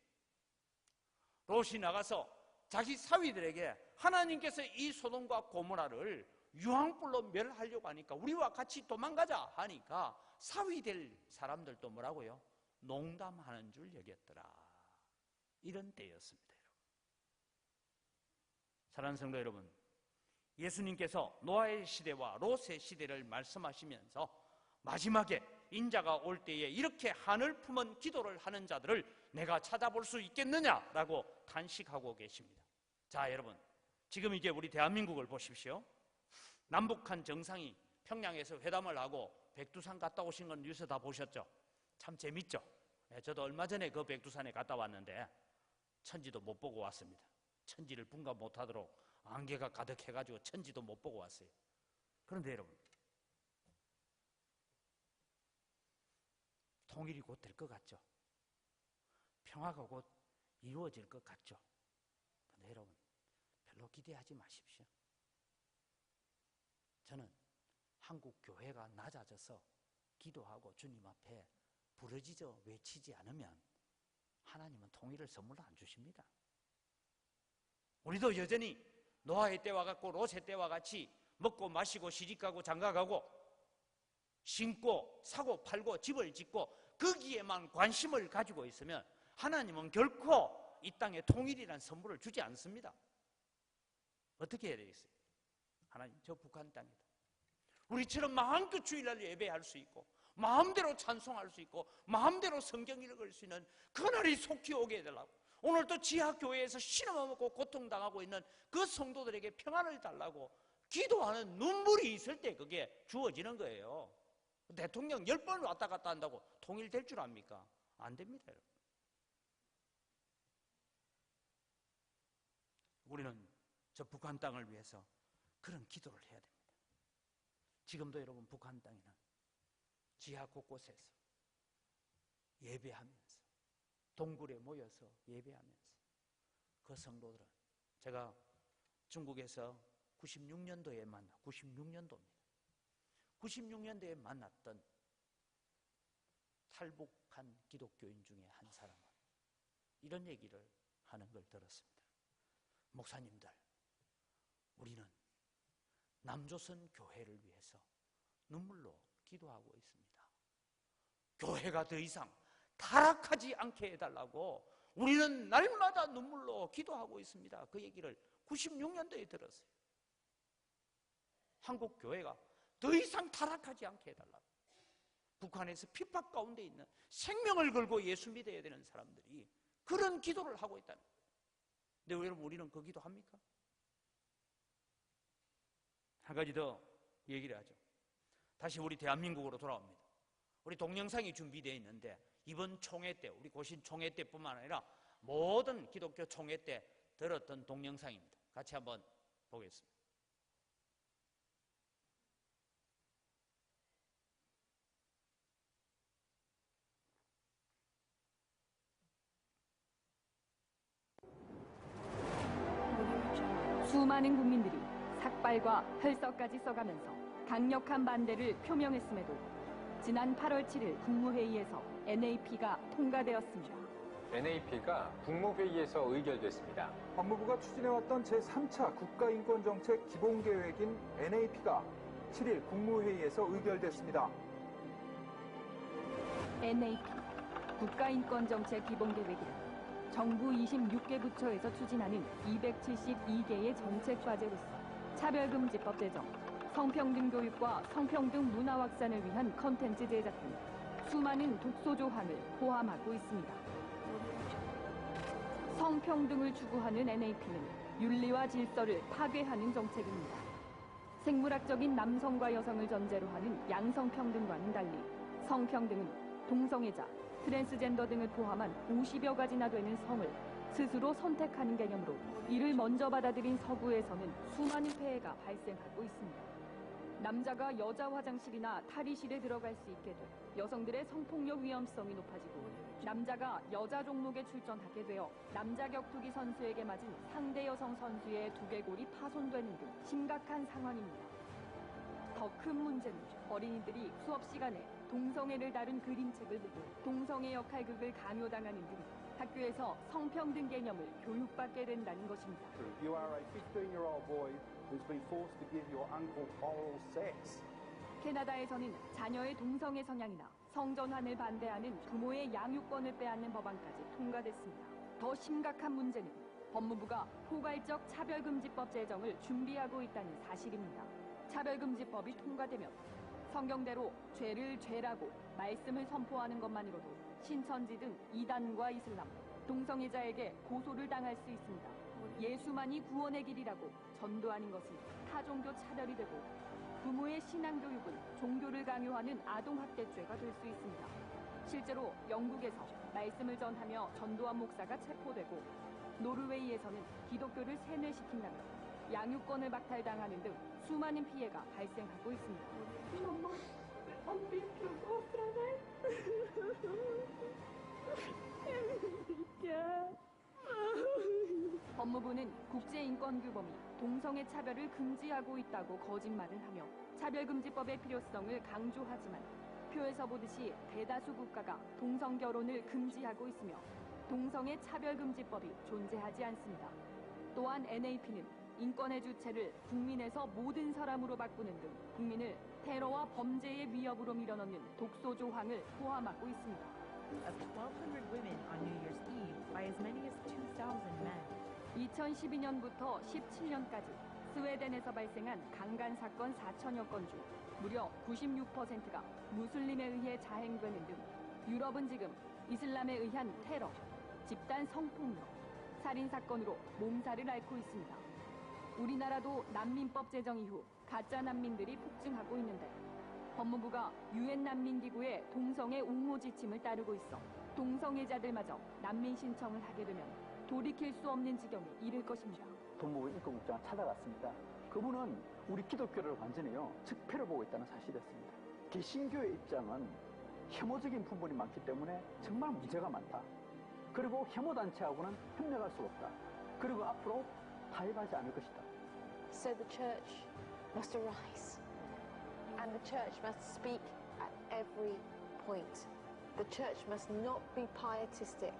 롯이 나가서 자기 사위들에게 하나님께서 이 소돔과 고모라를 유황불로 멸하려고 하니까 우리와 같이 도망가자 하니까 사위될 사람들도 뭐라고요? 농담하는 줄 여겼더라. 이런 때였습니다. 여러분. 사랑하는 성도 여러분, 예수님께서 노아의 시대와 롯의 시대를 말씀하시면서 마지막에 인자가 올 때에 이렇게 하늘 품은 기도를 하는 자들을 내가 찾아볼 수 있겠느냐라고 탄식하고 계십니다. 자, 여러분, 지금 이제 우리 대한민국을 보십시오. 남북한 정상이 평양에서 회담을 하고 백두산 갔다 오신 건 뉴스 다 보셨죠? 참 재밌죠? 저도 얼마 전에 그 백두산에 갔다 왔는데 천지도 못 보고 왔습니다. 천지를 분간 못하도록 안개가 가득해가지고 천지도 못 보고 왔어요. 그런데 여러분, 통일이 곧 될 것 같죠? 평화가 곧 이루어질 것 같죠? 그런데 여러분, 별로 기대하지 마십시오. 저는 한국 교회가 낮아져서 기도하고 주님 앞에 부르짖어 외치지 않으면 하나님은 통일을 선물로 안 주십니다. 우리도 여전히 노아의 때와 같고 롯의 때와 같이 먹고 마시고 시집가고 장가가고 신고 사고 팔고 집을 짓고 거기에만 관심을 가지고 있으면 하나님은 결코 이 땅에 통일이라는 선물을 주지 않습니다. 어떻게 해야 되겠어요? 하나님, 저 북한 땅이다. 우리처럼 마음껏 주일날 예배할 수 있고 마음대로 찬송할 수 있고 마음대로 성경 읽을 수 있는 그날이 속히 오게 해달라고. 오늘도 지하교회에서 신음을 고통당하고 있는 그 성도들에게 평안을 달라고 기도하는 눈물이 있을 때 그게 주어지는 거예요. 대통령 10번 왔다 갔다 한다고 통일될 줄 압니까? 안 됩니다, 여러분. 우리는 저 북한 땅을 위해서 그런 기도를 해야 됩니다. 지금도 여러분 북한 땅에는 지하 곳곳에서 예배하면서 동굴에 모여서 예배하면서 그 성도들은 제가 중국에서 96년도에 96년도에 만났던 탈북한 기독교인 중에 한 사람은 이런 얘기를 하는 걸 들었습니다. 목사님들, 우리는 남조선 교회를 위해서 눈물로 기도하고 있습니다. 교회가 더 이상 타락하지 않게 해달라고 우리는 날마다 눈물로 기도하고 있습니다. 그 얘기를 96년도에 들었어요. 한국 교회가 더 이상 타락하지 않게 해달라고. 북한에서 핍박 가운데 있는 생명을 걸고 예수 믿어야 되는 사람들이 그런 기도를 하고 있다는 거예요. 근데 여러분, 우리는 그 기도 합니까? 한 가지 더 얘기를 하죠. 다시 우리 대한민국으로 돌아옵니다. 우리 동영상이 준비되어 있는데 이번 총회 때, 우리 고신 총회 때뿐만 아니라 모든 기독교 총회 때 들었던 동영상입니다. 같이 한번 보겠습니다. 수많은 국민들이 삭발과 혈서까지 써가면서 강력한 반대를 표명했음에도 지난 8월 7일 국무회의에서 NAP가 통과되었습니다. NAP가 국무회의에서 의결됐습니다. 법무부가 추진해왔던 제3차 국가인권정책 기본계획인 NAP가 7일 국무회의에서 의결됐습니다. NAP, 국가인권정책 기본계획이란 정부 26개 부처에서 추진하는 272개의 정책 과제로서 차별금지법 제정, 성평등 교육과 성평등 문화 확산을 위한 컨텐츠 제작 등 수많은 독소 조항을 포함하고 있습니다. 성평등을 추구하는 NAP는 윤리와 질서를 파괴하는 정책입니다. 생물학적인 남성과 여성을 전제로 하는 양성평등과는 달리 성평등은 동성애자, 트랜스젠더 등을 포함한 50여 가지나 되는 성을 스스로 선택하는 개념으로 이를 먼저 받아들인 서구에서는 수많은 폐해가 발생하고 있습니다. 남자가 여자 화장실이나 탈의실에 들어갈 수 있게 돼 여성들의 성폭력 위험성이 높아지고 남자가 여자 종목에 출전하게 되어 남자 격투기 선수에게 맞은 상대 여성 선수의 두개골이 파손되는 등 심각한 상황입니다. 더 큰 문제는 어린이들이 수업 시간에 동성애를 다룬 그림책을 보고 동성애 역할극을 강요당하는 등 학교에서 성평등 개념을 교육받게 된다는 것입니다. You are a 15-year-old boy who's been forced to give your uncle oral sex. 캐나다에서는 자녀의 동성애 성향이나 성전환을 반대하는 부모의 양육권을 빼앗는 법안까지 통과됐습니다. 더 심각한 문제는 법무부가 포괄적 차별금지법 제정을 준비하고 있다는 사실입니다. 차별금지법이 통과되면 성경대로 죄를 죄라고 말씀을 선포하는 것만으로도 신천지 등 이단과 이슬람, 동성애자에게 고소를 당할 수 있습니다. 예수만이 구원의 길이라고 전도하는 것은 타종교 차별이 되고 부모의 신앙교육은 종교를 강요하는 아동학대죄가 될 수 있습니다. 실제로 영국에서 말씀을 전하며 전도한 목사가 체포되고 노르웨이에서는 기독교를 세뇌시킨다며 양육권을 박탈당하는 등 수많은 피해가 발생하고 있습니다. 법무부는 국제인권규범이 동성애 차별을 금지하고 있다고 거짓말을 하며 차별금지법의 필요성을 강조하지만 표에서 보듯이 대다수 국가가 동성결혼을 금지하고 있으며 동성애 차별금지법이 존재하지 않습니다. 또한 NAP는 인권의 주체를 국민에서 모든 사람으로 바꾸는 등 국민을 테러와 범죄의 위협으로 밀어넣는 독소 조항을 포함하고 있습니다. Of 1,200 women on New Year's Eve by as many as 2,000 men. 2012년부터 17년까지 스웨덴에서 발생한 강간 사건 4천여 건 중 무려 96%가 무슬림에 의해 자행되는 등 유럽은 지금 이슬람에 의한 테러, 집단 성폭력, 살인 사건으로 몸살을 앓고 있습니다. 우리나라도 난민법 제정 이후 가짜 난민들이 폭증하고 있는데 법무부가 유엔 난민기구의 동성애 옹호 지침을 따르고 있어 동성애자들마저 난민 신청을 하게 되면 돌이킬 수 없는 지경에 이를 것입니다. 법무부 인권국장을 찾아갔습니다. 그분은 우리 기독교를 완전히요 적폐를 보고 있다는 사실이었습니다. 개신교의 입장은 혐오적인 부분이 많기 때문에 정말 문제가 많다. 그리고 혐오단체하고는 협력할 수 없다. 그리고 앞으로 타협하지 않을 것이다. So the church must arise, and the church must speak at every point. The church must not be pietistic.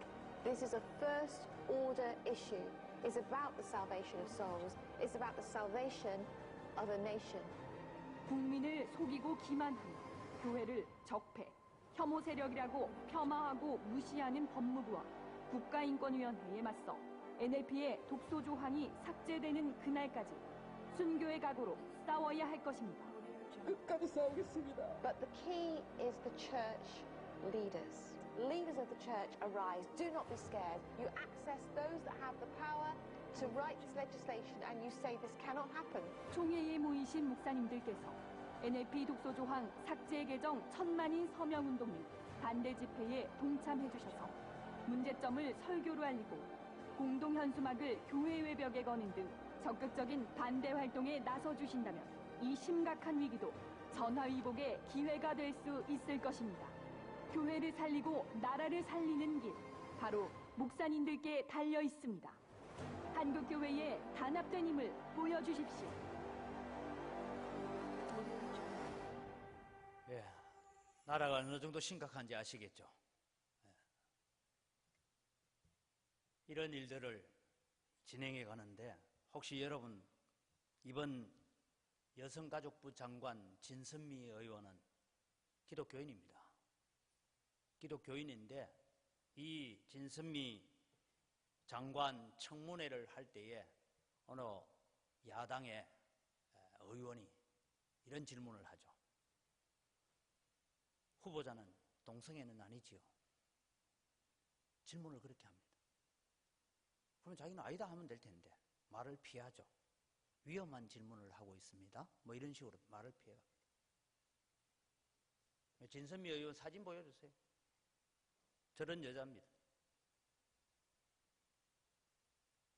This is a first order issue. It's about the salvation of souls. It's about the salvation of a nation. 국민을 속이고 기만하며 교회를 적폐, 혐오 세력이라고 폄하하고 무시하는 법무부와 국가인권위원회에 맞서 NAP의 독소 조항이 삭제되는 그날까지 순교의 각오로 싸워야 할 것입니다. 끝까지 싸우겠습니다. But the key is the church leaders. Leaders of the church arise. Do not be scared. You access those that have the power to write this legislation and you say this cannot happen. 총회에 모이신 목사님들께서 NAP 독소 조항 삭제 개정 1000만인 서명운동 및 반대 집회에 동참해 주셔서 문제점을 설교로 알리고 공동 현수막을 교회 외벽에 거는 등 적극적인 반대 활동에 나서 주신다면 이 심각한 위기도 전화위복의 기회가 될 수 있을 것입니다. 교회를 살리고 나라를 살리는 길, 바로 목사님들께 달려 있습니다. 한국교회의 단합된 힘을 보여주십시오. 예, 나라가 어느 정도 심각한지 아시겠죠? 예. 이런 일들을 진행해 가는데 혹시 여러분 이번 여성가족부 장관 진선미 의원은 기독교인입니다. 기독교인인데 이 진선미 장관 청문회를 할 때에 어느 야당의 의원이 이런 질문을 하죠. 후보자는 동성애는 아니지요. 질문을 그렇게 합니다. 그러면 자기는 아니다 하면 될 텐데 말을 피하죠. 위험한 질문을 하고 있습니다. 뭐 이런 식으로 말을 피해갑니다. 진선미 의원 사진 보여주세요. 저런 여자입니다.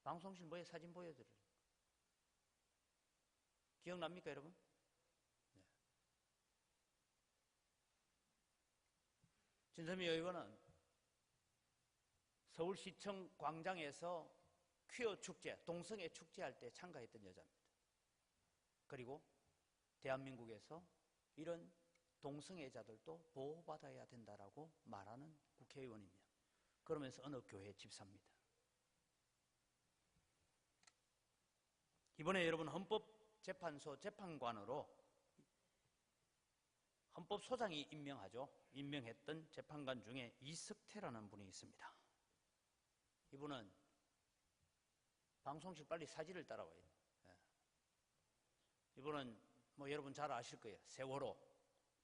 방송실모에 사진 보여드려요. 기억납니까, 여러분? 네. 진선미 의원은 서울시청 광장에서 퀴어 축제, 동성애 축제할 때 참가했던 여자입니다. 그리고 대한민국에서 이런 동성애자들도 보호받아야 된다라고 말하는 국회의원입니다. 그러면서 어느 교회 집사입니다. 이번에 여러분 헌법 재판소 재판관으로 헌법소장이 임명했던 재판관 중에 이석태라는 분이 있습니다. 이분은 방송실 빨리 사지를 따라와요. 이분은 뭐 여러분 잘 아실 거예요. 세월호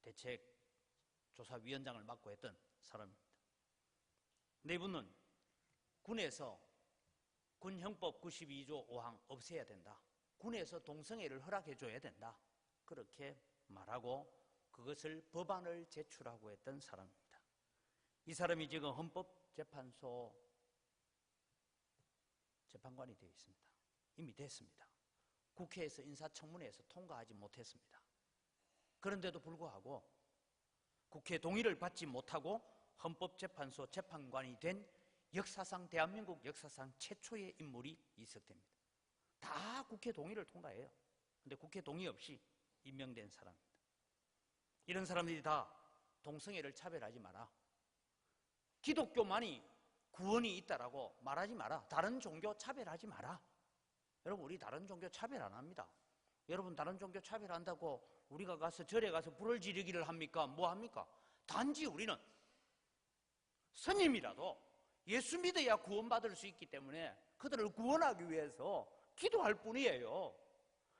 대책조사위원장을 맡고 했던 사람입니다. 근데 이분은 군에서 군형법 92조 5항 없애야 된다. 군에서 동성애를 허락해줘야 된다. 그렇게 말하고 그것을 법안을 제출하고 했던 사람입니다. 이 사람이 지금 헌법재판소 재판관이 되어 있습니다. 이미 됐습니다. 국회에서 인사청문회에서 통과하지 못했습니다. 그런데도 불구하고 국회 동의를 받지 못하고 헌법재판소 재판관이 된 역사상 대한민국 역사상 최초의 인물이 이석태입니다. 다 국회 동의를 통과해요. 근데 국회 동의 없이 임명된 사람입니다. 이런 사람들이 다 동성애를 차별하지 마라. 기독교만이 구원이 있다라고 말하지 마라. 다른 종교 차별하지 마라. 여러분, 우리 다른 종교 차별 안 합니다. 여러분, 다른 종교 차별한다고 우리가 가서 절에 가서 불을 지르기를 합니까? 뭐 합니까? 단지 우리는 스님이라도 예수 믿어야 구원받을 수 있기 때문에 그들을 구원하기 위해서 기도할 뿐이에요.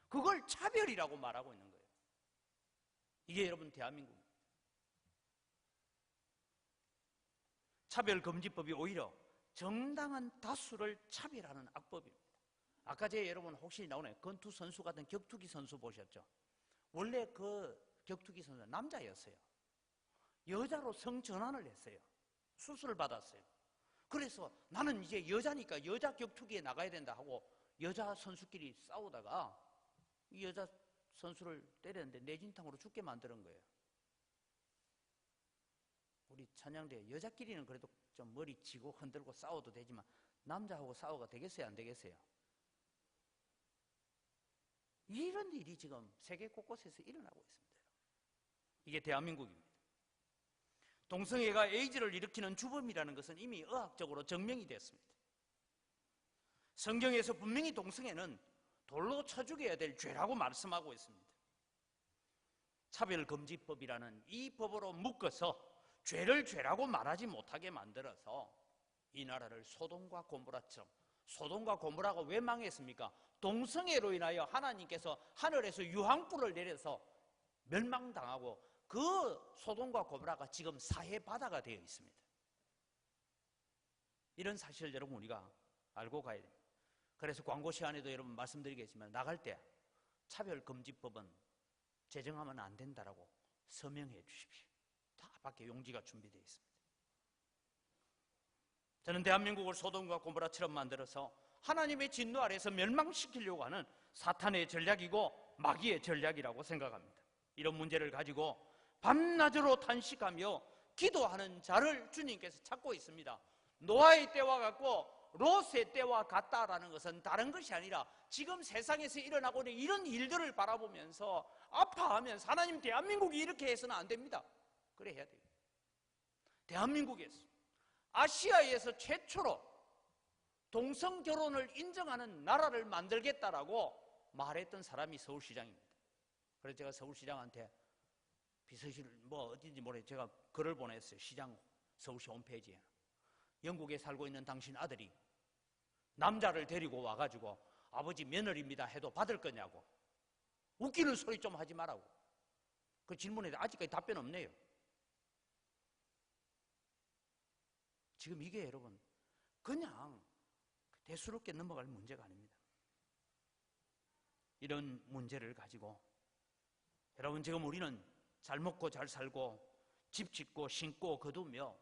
그걸 차별이라고 말하고 있는 거예요. 이게 여러분 대한민국 차별금지법이 오히려 정당한 다수를 차별하는 악법입니다. 아까 여러분 혹시 나오네 권투 선수 같은 격투기 선수 보셨죠? 원래 그 격투기 선수는 남자였어요. 여자로 성전환을 했어요. 수술을 받았어요. 그래서 나는 이제 여자니까 여자 격투기에 나가야 된다 하고 여자 선수끼리 싸우다가 이 여자 선수를 때렸는데 내진탕으로 죽게 만드는 거예요. 우리 찬양대 여자끼리는 그래도 좀 머리 치고 흔들고 싸워도 되지만 남자하고 싸워가 되겠어요? 안 되겠어요? 이런 일이 지금 세계 곳곳에서 일어나고 있습니다. 이게 대한민국입니다. 동성애가 에이즈를 일으키는 주범이라는 것은 이미 의학적으로 증명이 됐습니다. 성경에서 분명히 동성애는 돌로 쳐 죽여야 될 죄라고 말씀하고 있습니다. 차별금지법이라는 이 법으로 묶어서 죄를 죄라고 말하지 못하게 만들어서 이 나라를 소돔과 고모라처럼, 소돔과 고모라가 왜 망했습니까? 동성애로 인하여 하나님께서 하늘에서 유황불을 내려서 멸망당하고 그 소돔과 고모라가 지금 사해 바다가 되어 있습니다. 이런 사실을 여러분 우리가 알고 가야 됩니다. 그래서 광고 시간에도 여러분 말씀드리겠지만 나갈 때 차별금지법은 제정하면 안 된다라고 서명해 주십시오. 다 밖에 용지가 준비되어 있습니다. 저는 대한민국을 소돔과 고모라처럼 만들어서 하나님의 진노 아래서 멸망시키려고 하는 사탄의 전략이고 마귀의 전략이라고 생각합니다. 이런 문제를 가지고 밤낮으로 탄식하며 기도하는 자를 주님께서 찾고 있습니다. 노아의 때와 같고 롯의 때와 같다라는 것은 다른 것이 아니라 지금 세상에서 일어나고 있는 이런 일들을 바라보면서 아파하면서 하나님 대한민국이 이렇게 해서는 안 됩니다. 그래 해야 돼요. 대한민국에서 아시아에서 최초로 동성결혼을 인정하는 나라를 만들겠다라고 말했던 사람이 서울시장입니다. 그래서 제가 서울시장한테 비서실 뭐 어딘지 모르겠어요. 제가 글을 보냈어요. 시장 서울시 홈페이지에. 영국에 살고 있는 당신 아들이 남자를 데리고 와가지고 아버지 며느리입니다 해도 받을 거냐고. 웃기는 소리 좀 하지 말라고. 그 질문에 아직까지 답변 없네요. 지금 이게 여러분 그냥 대수롭게 넘어갈 문제가 아닙니다. 이런 문제를 가지고 여러분 지금 우리는 잘 먹고 잘 살고 집 짓고 신고 거두며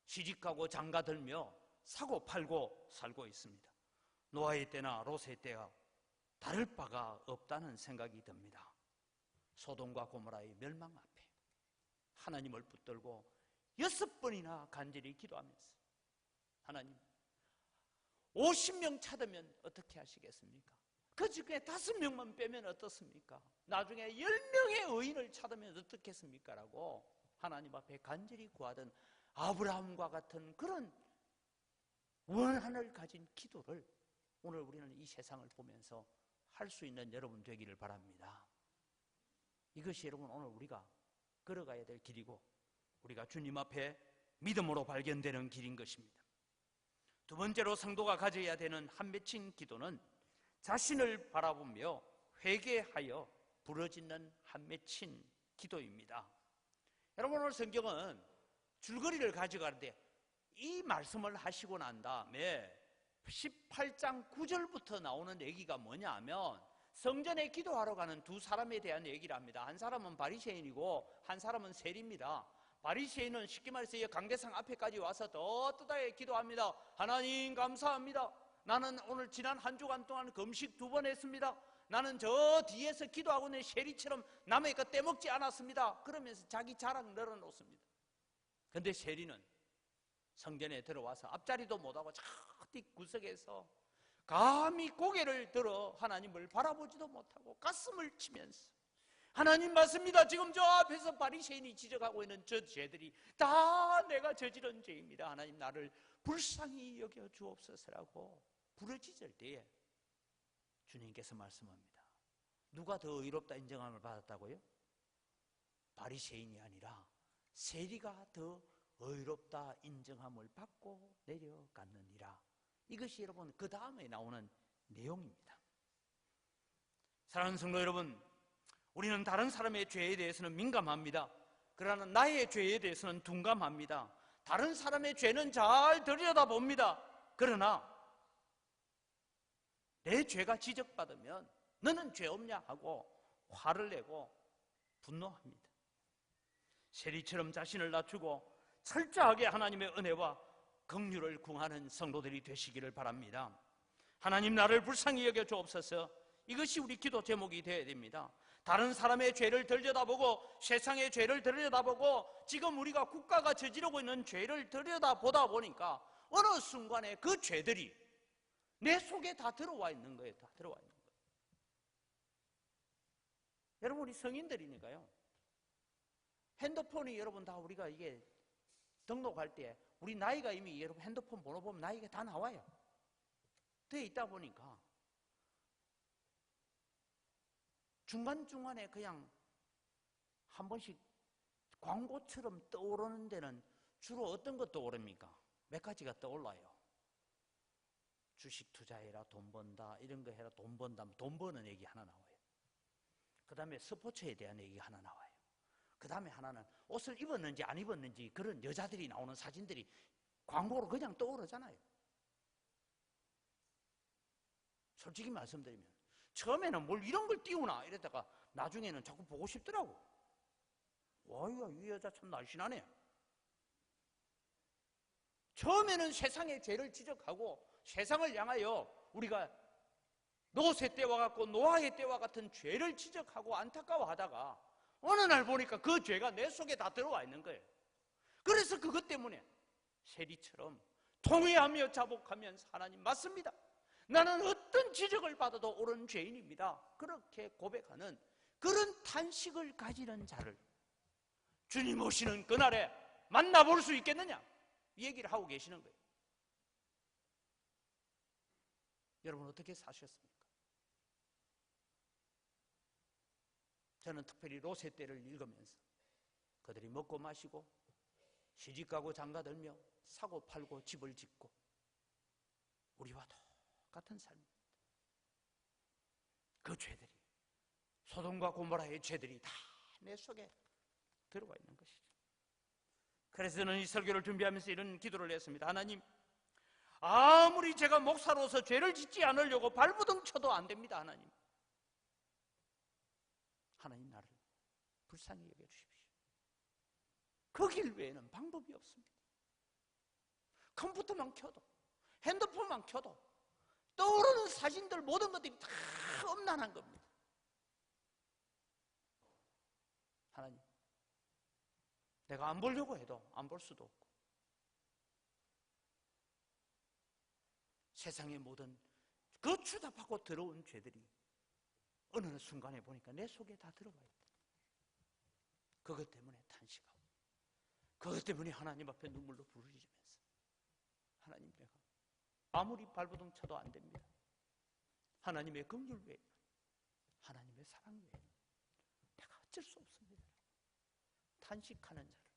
시집가고 장가 들며 사고 팔고 살고 있습니다. 노아의 때나 롯의 때와 다를 바가 없다는 생각이 듭니다. 소돔과 고모라의 멸망 앞에 하나님을 붙들고 6번이나 간절히 기도하면서 하나님 50명 찾으면 어떻게 하시겠습니까? 그 중에 5명만 빼면 어떻습니까? 나중에 10명의 의인을 찾으면 어떻겠습니까? 라고 하나님 앞에 간절히 구하던 아브라함과 같은 그런 원한을 가진 기도를 오늘 우리는 이 세상을 보면서 할 할 수 있는 여러분 되기를 바랍니다. 이것이 여러분 오늘 우리가 걸어가야 될 길이고 우리가 주님 앞에 믿음으로 발견되는 길인 것입니다. 두 번째로 성도가 가져야 되는 한 맺힌 기도는 자신을 바라보며 회개하여 부르짖는 한 맺힌 기도입니다. 여러분 오늘 성경은 줄거리를 가져가는데 이 말씀을 하시고 난 다음에 18장 9절부터 나오는 얘기가 뭐냐 하면 성전에 기도하러 가는 두 사람에 대한 얘기를 합니다. 한 사람은 바리새인이고 한 사람은 세리입니다. 바리새인은 쉽게 말해서 이 강대상 앞에까지 와서 더 뜨다게 기도합니다. 하나님 감사합니다. 나는 오늘 지난 한 주간 동안 금식 2번 했습니다. 나는 저 뒤에서 기도하고 있는 세리처럼 남의 것 떼먹지 않았습니다. 그러면서 자기 자랑 늘어놓습니다. 그런데 세리는 성전에 들어와서 앞자리도 못하고 저 뒷구석에서 감히 고개를 들어 하나님을 바라보지도 못하고 가슴을 치면서 하나님 맞습니다. 지금 저 앞에서 바리새인이 지적하고 있는 저 죄들이 다 내가 저지른 죄입니다. 하나님 나를 불쌍히 여겨 주옵소서라고 부르짖을 때에 주님께서 말씀합니다. 누가 더 의롭다 인정함을 받았다고요? 바리새인이 아니라 세리가 더 의롭다 인정함을 받고 내려갔느니라. 이것이 여러분 그 다음에 나오는 내용입니다. 사랑하는 성도 여러분, 우리는 다른 사람의 죄에 대해서는 민감합니다. 그러나 나의 죄에 대해서는 둔감합니다. 다른 사람의 죄는 잘 들여다봅니다. 그러나 내 죄가 지적받으면 너는 죄 없냐 하고 화를 내고 분노합니다. 세리처럼 자신을 낮추고 철저하게 하나님의 은혜와 긍휼을 구하는 성도들이 되시기를 바랍니다. 하나님 나를 불쌍히 여겨 주옵소서. 이것이 우리 기도 제목이 되어야 됩니다. 다른 사람의 죄를 들여다보고 세상의 죄를 들여다보고 지금 우리가 국가가 저지르고 있는 죄를 들여다보다 보니까 어느 순간에 그 죄들이 내 속에 다 들어와 있는 거예요. 다 들어와 있는 거예요. 여러분 우리 성인들이니까요. 핸드폰이 여러분 다 우리가 이게 등록할 때 우리 나이가 이미 여러분 핸드폰 번호 보면 나이가 다 나와요. 되어 있다 보니까 중간중간에 그냥 한 번씩 광고처럼 떠오르는 데는 주로 어떤 것 떠오릅니까? 몇 가지가 떠올라요. 주식 투자해라 돈 번다 이런 거 해라 돈 번다 돈 버는 얘기 하나 나와요. 그 다음에 스포츠에 대한 얘기 하나 나와요. 그 다음에 하나는 옷을 입었는지 안 입었는지 그런 여자들이 나오는 사진들이 광고로 그냥 떠오르잖아요. 솔직히 말씀드리면 처음에는 뭘 이런 걸 띄우나 이랬다가 나중에는 자꾸 보고 싶더라고. 와이야 이 여자 참 날씬하네. 처음에는 세상의 죄를 지적하고 세상을 향하여 우리가 노세 때와 같고 노아의 때와 같은 죄를 지적하고 안타까워하다가 어느 날 보니까 그 죄가 내 속에 다 들어와 있는 거예요. 그래서 그것 때문에 세리처럼 통회하며 자복하면서 하나님 맞습니다. 나는 어떤 지적을 받아도 옳은 죄인입니다. 그렇게 고백하는 그런 탄식을 가지는 자를 주님 오시는 그날에 만나볼 수 있겠느냐? 이 얘기를 하고 계시는 거예요. 여러분 어떻게 사셨습니까? 저는 특별히 로세 때를 읽으면서 그들이 먹고 마시고 시집가고 장가들며 사고 팔고 집을 짓고 우리와 똑같은 삶입니다. 그 죄들이 소돔과 고모라의 죄들이 다 내 속에 들어와 있는 것이죠. 그래서 저는 이 설교를 준비하면서 이런 기도를 했습니다. 하나님 아무리 제가 목사로서 죄를 짓지 않으려고 발부둥 쳐도 안 됩니다. 하나님 나를 불쌍히 여겨주십시오. 그 길 외에는 방법이 없습니다. 컴퓨터만 켜도 핸드폰만 켜도 떠오르는 사진들 모든 것들이 다 험난한 겁니다. 하나님 내가 안 보려고 해도 안 볼 수도 없고 세상의 모든 그 추잡하고 더러운 죄들이 어느 순간에 보니까 내 속에 다 들어와 있다. 그것 때문에 탄식하고 그것 때문에 하나님 앞에 눈물로 부르짖으면서 하나님 내가 아무리 발버둥 쳐도 안 됩니다. 하나님의 긍휼 외에 하나님의 사랑 외에는 내가 어쩔 수 없습니다. 탄식하는 자를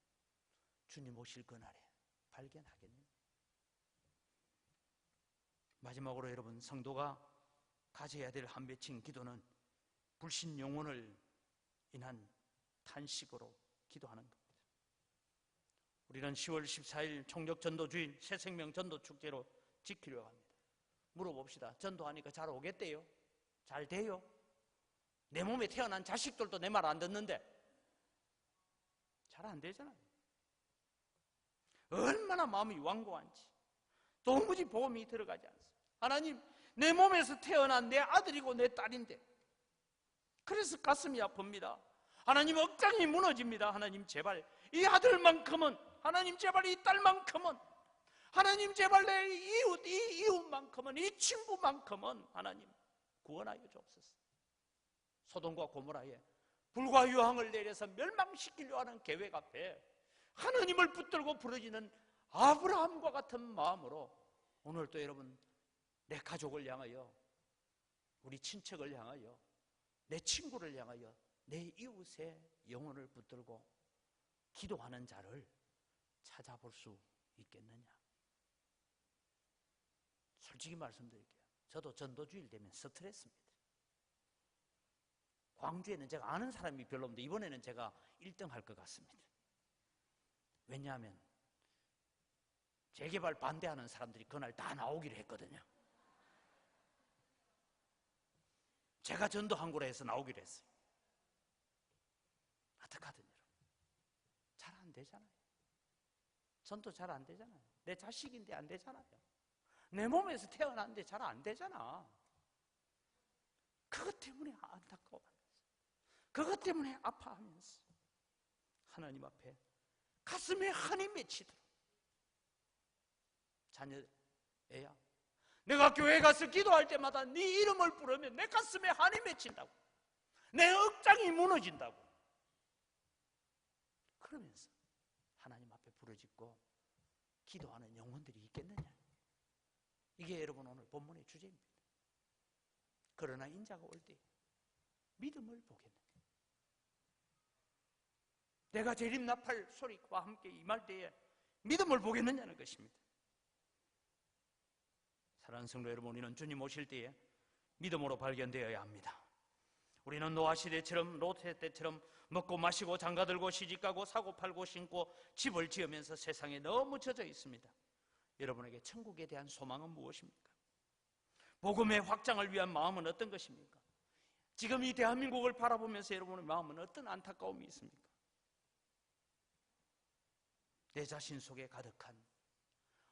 주님 오실 그날에 발견하겠네요. 마지막으로 여러분, 성도가 가져야 될 한 맺힌 기도는 불신 영혼을 인한 탄식으로 기도하는 겁니다. 우리는 10월 14일 총력 전도주일 새생명 전도 축제로 지키려고 합니다. 물어봅시다. 전도하니까 잘 오겠대요? 잘 돼요? 내 몸에 태어난 자식들도 내 말 안 듣는데 잘 안 되잖아요. 얼마나 마음이 완고한지 도무지 보험이 들어가지 않습니다. 하나님, 내 몸에서 태어난 내 아들이고 내 딸인데 그래서 가슴이 아픕니다. 하나님, 억장이 무너집니다. 하나님, 제발 이 아들만큼은, 하나님 제발 이 딸만큼은, 하나님 제발 내 이웃, 이 이웃만큼은, 이 친구만큼은 하나님 구원하여 주옵소서. 소돔과 고모라에 불과 유황을 내려서 멸망시키려 하는 계획 앞에 하나님을 붙들고 부르짖는 아브라함과 같은 마음으로 오늘도 여러분, 내 가족을 향하여, 우리 친척을 향하여, 내 친구를 향하여, 내 이웃의 영혼을 붙들고 기도하는 자를 찾아볼 수 있겠느냐? 솔직히 말씀드릴게요. 저도 전도주일 되면 스트레스입니다. 광주에는 제가 아는 사람이 별로 없는데 이번에는 제가 1등 할 것 같습니다. 왜냐하면 재개발 반대하는 사람들이 그날 다 나오기로 했거든요. 제가 전도한 거로 해서 나오기로 했어요. 어떡하든 여러분, 잘 안 되잖아요. 전도 잘 안 되잖아요. 내 자식인데 안 되잖아요. 내 몸에서 태어났는데 잘 안 되잖아. 그것 때문에 안타까워하면서, 그것 때문에 아파하면서 하나님 앞에 가슴에 한이 맺히도록, 자녀, 애야, 내가 교회 가서 기도할 때마다 네 이름을 부르면 내 가슴에 한이 맺힌다고, 내 억장이 무너진다고. 그러면서 하나님 앞에 부르짖고 기도하는 영혼들이 있겠느냐? 이게 여러분 오늘 본문의 주제입니다. 그러나 인자가 올 때 믿음을 보겠느냐? 내가 재림나팔 소리와 함께 임할 때에 믿음을 보겠느냐는 것입니다. 사랑하는 성도 여러분, 우리는 주님 오실 때에 믿음으로 발견되어야 합니다. 우리는 노아 시대처럼, 롯 때처럼 먹고 마시고 장가들고 시집가고 사고 팔고 신고 집을 지으면서 세상에 너무 젖어 있습니다. 여러분에게 천국에 대한 소망은 무엇입니까? 복음의 확장을 위한 마음은 어떤 것입니까? 지금 이 대한민국을 바라보면서 여러분의 마음은 어떤 안타까움이 있습니까? 내 자신 속에 가득한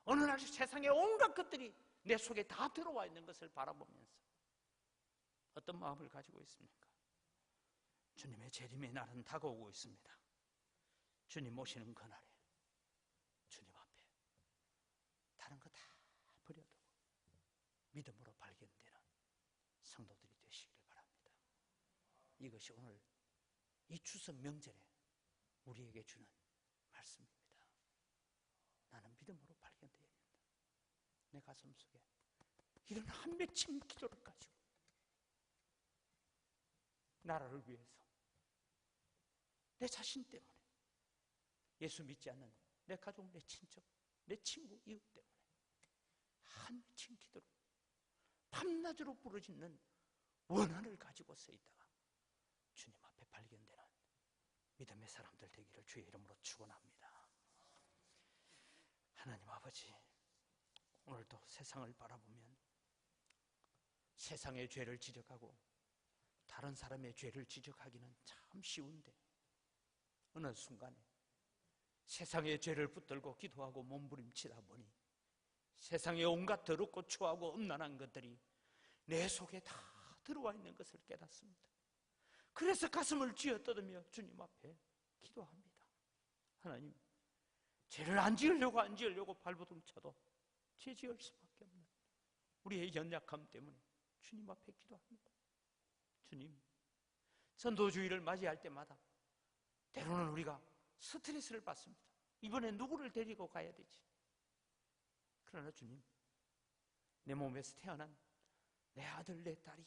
어느 날 세상의 온갖 것들이 내 속에 다 들어와 있는 것을 바라보면서 어떤 마음을 가지고 있습니까? 주님의 재림의 날은 다가오고 있습니다. 주님 오시는 그날에 주님 앞에 다른 거 다 버려두고 믿음으로 발견되는 성도들이 되시기를 바랍니다. 이것이 오늘 이 추석 명절에 우리에게 주는 말씀입니다. 나는 믿음으로 발견되어야 된다. 내 가슴 속에 이런 한 맺힌 기도를 가지고 나라를 위해서, 내 자신 때문에, 예수 믿지 않는 내 가족, 내 친척, 내 친구, 이웃 때문에 한 맺힌 기도를 밤낮으로 부르짖는 원한을 가지고 서 있다가 주님 앞에 발견되는 믿음의 사람들 되기를 주의 이름으로 축원합니다. 하나님 아버지, 오늘도 세상을 바라보면 세상의 죄를 지적하고 다른 사람의 죄를 지적하기는 참 쉬운데 어느 순간에 세상의 죄를 붙들고 기도하고 몸부림치다 보니 세상에 온갖 더럽고 추하고 음란한 것들이 내 속에 다 들어와 있는 것을 깨닫습니다. 그래서 가슴을 쥐어뜯으며 주님 앞에 기도합니다. 하나님, 죄를 안 지으려고 발버둥 쳐도 죄 지을 수밖에 없는 우리의 연약함 때문에 주님 앞에 기도합니다. 주님, 전도주의를 맞이할 때마다 때로는 우리가 스트레스를 받습니다. 이번에 누구를 데리고 가야 되지? 그러나 주님, 내 몸에서 태어난 내 아들, 내 딸이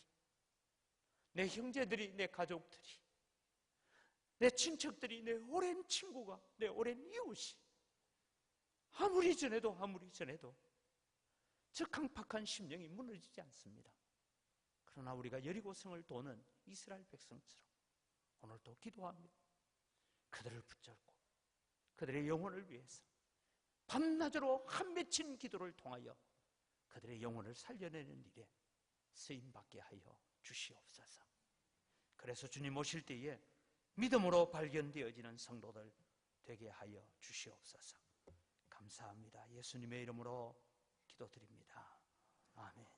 내 형제들이, 내 가족들이, 내 친척들이, 내 오랜 친구가, 내 오랜 이웃이 아무리 전해도 저 강팍한 심령이 무너지지 않습니다. 그러나 우리가 여리고성을 도는 이스라엘 백성처럼 오늘도 기도하며 그들을 붙잡고 그들의 영혼을 위해서 밤낮으로 한 맺힌 기도를 통하여 그들의 영혼을 살려내는 일에 쓰임받게 하여 주시옵소서. 그래서 주님 오실 때에 믿음으로 발견되어지는 성도들 되게 하여 주시옵소서. 감사합니다. 예수님의 이름으로 기도드립니다. 아멘.